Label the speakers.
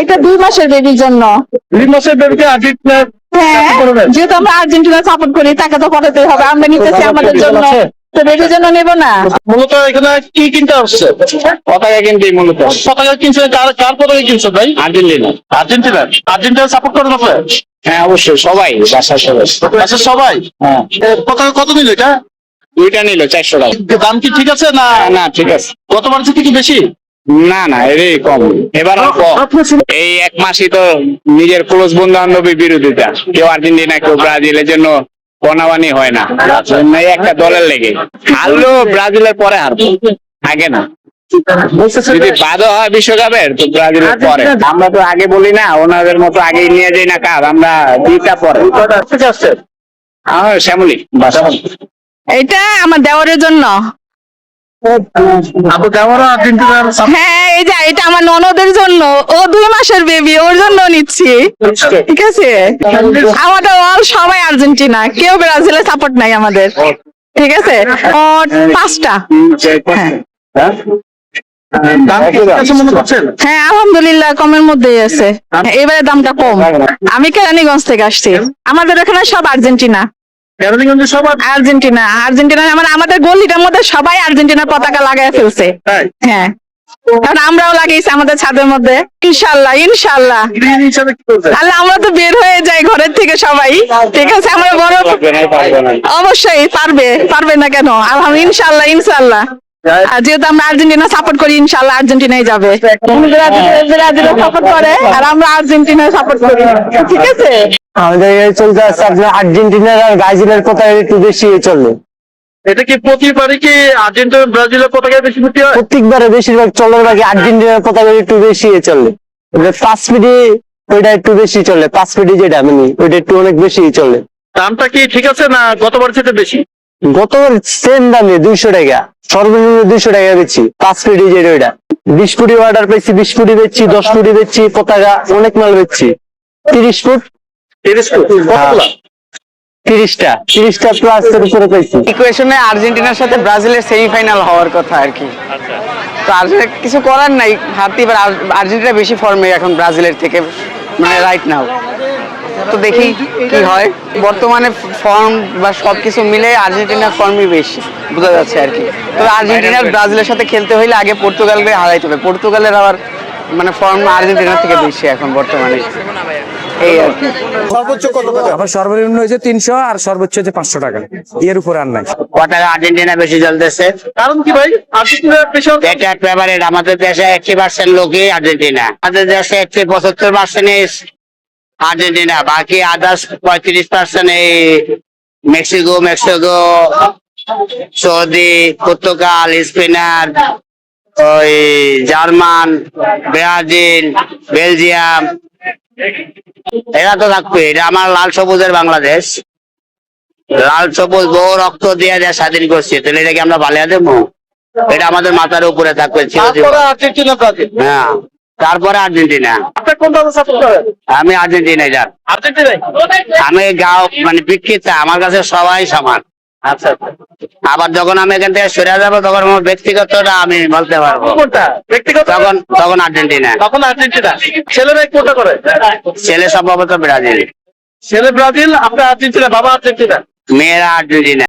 Speaker 1: এটা 2 মাসের বেবির জন্য।
Speaker 2: 2 মাসের বেবিকে আর্জেন্টিনা
Speaker 1: হ্যাঁ, যেহেতু আমরা আর্জেন্টিনা সাপোর্ট করি, তাকে তো পড়াতেই হবে। আমরা নিতেছি আমাদের জন্য, তো বেবির জন্য নেব না।
Speaker 2: মূলত এখানে কি কিনতে আসছে?
Speaker 3: পতাকা কিনতে মূলত।
Speaker 2: পতাকা কিনছে, কার পতাকা কিনছে ভাই?
Speaker 3: আর্জেন্টিনা।
Speaker 2: আর্জেন্টিনা সাপোর্ট করেন আপনি?
Speaker 3: হ্যাঁ অবশ্যই, সবাই বাসার সবাই।
Speaker 2: আচ্ছা সবাই।
Speaker 3: হ্যাঁ,
Speaker 2: পতাকা কত নিল এটা?
Speaker 3: দুইটা নিল 400 টাকা।
Speaker 2: দাম কি ঠিক আছে না?
Speaker 3: না ঠিক আছে।
Speaker 2: গতবার থেকে কি বেশি?
Speaker 3: না না, এরই কম। এবার আর কম। এই 1 মাসই তো নিজের ক্লোজ বন্ধু বান্ধবের বিরোধিতা, কেউ আর্জেন্টিনা কেউ ব্রাজিলের জন্য বনাবানি হয় না, এই একটা দলের লেগে। হারলো ব্রাজিলের পরে হারবো, আগে না। যদি বাদও হয় বিশ্বকাপের, তো ব্রাজিলের পরে। আমরা তো আগে বলি না, ওনাদের মতো আগে নিয়ে যাই না কাপ, আমরা 2টা পরে। আমার শ্যামলী বাসা।
Speaker 1: এটা আমার দেওয়ারের জন্য।
Speaker 2: আপু দেওয়ারও আর্জেন্টিনার
Speaker 1: হ্যাঁ, এই যে এটা আমার ননদের জন্য। ও 2 মাসের বেবি, ওর জন্য নিচ্ছি। ঠিক আছে, আমাদের অল সবাই আর্জেন্টিনা, কেউ ব্রাজিলের সাপোর্ট নাই আমাদের। ঠিক আছে, ও 5টা।
Speaker 2: দাম কি ঠিক আছে মনে করছেন?
Speaker 1: হ্যাঁ, আলহামদুলিল্লাহ কমের মধ্যেই আছে। এবারে দামটা কম। আমি কেরানীগঞ্জ থেকে আসছি। আমাদের এখানে সব আর্জেন্টিনা।
Speaker 2: কেরানীগঞ্জে সব
Speaker 1: আর্জেন্টিনা আমাদের গলিটার মধ্যে সবাই আর্জেন্টিনার পতাকা লাগাই ফেলছে।
Speaker 2: তাই?
Speaker 1: হ্যাঁ, কারণ আমরাও লাগাইছি আমাদের ছাদের মধ্যে। ইনশাল্লাহ ইনশাল্লাহ।
Speaker 2: গৃহিণী হিসাবে কি করছেন?
Speaker 1: তাহলে আমরা তো বের হয়ে যাই ঘরের থেকে সবাই। ঠিক আছে, আমরা বড় অবশ্যই পারবে না কেন? আলহামদুলিল্লাহ, ইনশাল্লাহ ইনশাল্লাহ। আর যেহেতু আমরা আর্জেন্টিনা সাপোর্ট করি, ইনশাল্লাহ আর্জেন্টিনাই যাবে। ব্রাজিল সাপোর্ট করে আর আমরা আর্জেন্টিনা সাপোর্ট করি। ঠিক আছে,
Speaker 4: আমাদের এই চলতে আছে আপনার আর্জেন্টিনার আর ব্রাজিলের পতাকা একটু বেশি চলে।
Speaker 2: এটা কি প্রতিবারই কি আর্জেন্টিনা ব্রাজিলের পতাকা বেশি বিক্রি হয়?
Speaker 4: প্রত্যেকবারে বেশিরভাগ চলার আগে আর্জেন্টিনার পতাকা একটু বেশি চলে। 5 মিনিটে ওইটা একটু বেশি চলে, 5 মিনিটে যেটা মানে ওইটা একটু অনেক বেশি চলে।
Speaker 2: দামটা কি ঠিক আছে না গতবার থেকে বেশি?
Speaker 4: গতবার সেম দামে 200 টাকা, সর্বনিম্ন 200 টাকা বেচছি 5 মিনিটে যেটা ওইটা। 20 ফুটি অর্ডার পেয়েছি, 20 ফুটি বেচছি, 10 ফুটি বেচছি, পতাকা অনেক মাল বেচছি। 30 ফুট 30টা প্লাস এর উপরে পেয়েছি।
Speaker 5: ইকুয়েশনে আর্জেন্টিনার সাথে ব্রাজিলের সেমিফাইনাল হওয়ার কথা আর কি। তো আর্জেন্টিনা কিছু করার নাই, হারতে এবার আর্জেন্টিনা বেশি ফর্মে এখন ব্রাজিলের থেকে, মানে রাইট নাও। তো দেখি কি হয়। বর্তমানে ফর্ম বা সবকিছু মিলে আর্জেন্টিনার ফর্মই বেশি বোঝা যাচ্ছে আর কি। তবে আর্জেন্টিনার ব্রাজিলের সাথে খেলতে হইলে আগে পর্তুগালকে হারাইতে হবে। পর্তুগালের আবার মানে ফর্ম আর্জেন্টিনার থেকে বেশি এখন বর্তমানে। এই আর কি।
Speaker 2: সর্বোচ্চ কত টাকা?
Speaker 6: আমার সর্বনিম্ন হয়েছে 300 আর সর্বোচ্চ হচ্ছে 500 টাকা, এর উপর আর নাই।
Speaker 3: পতাকা আর্জেন্টিনা বেশি চলতেছে।
Speaker 2: কারণ কি ভাই? আর্জেন্টিনা বেশি
Speaker 3: এটা ফেভারিট। আমাদের দেশে 80% লোকই আর্জেন্টিনা। আমাদের দেশে 75% আর্জেন্টিনা, বাকি আদার্স 35% এই মেক্সিকো, সৌদি, পর্তুগাল, স্পেনার, ওই জার্মান, ব্রাজিল, বেলজিয়াম, এরা তো থাকবে। এটা আমার লাল সবুজের বাংলাদেশ। লাল সবুজ বহু রক্ত দিয়ে দেশ স্বাধীন করছে, তাহলে এটা কি আমরা বালিয়া দেবো? এটা আমাদের মাথার উপরে থাকবে চিরজীবন।
Speaker 2: Argentina Brazil.
Speaker 3: হ্যাঁ, তারপরে আর্জেন্টিনা।
Speaker 2: আপনি কোন দল সাপোর্ট করেন?
Speaker 3: আমি আর্জেন্টিনায় যান।
Speaker 2: আর্জেন্টিনাই।
Speaker 3: আমি গাও মানে বিখ্যাত, আমার কাছে সবাই সমান।
Speaker 2: আচ্ছা,
Speaker 3: আবার যখন আমি এখান থেকে সরে যাবো, তখন আমার ব্যক্তিগতটা আমি বলতে পারবো।
Speaker 2: কোনটা ব্যক্তিগত?
Speaker 3: তখন আর্জেন্টিনা।
Speaker 2: তখন আর্জেন্টিনা। ছেলেরা কোনটা করে?
Speaker 3: ছেলে সম্ভবত ব্রাজিল,
Speaker 2: ছেলে ব্রাজিল, আপনি আর্জেন্টিনা, বাবা আর্জেন্টিনা।
Speaker 3: মেয়েরা আর্জেন্টিনা।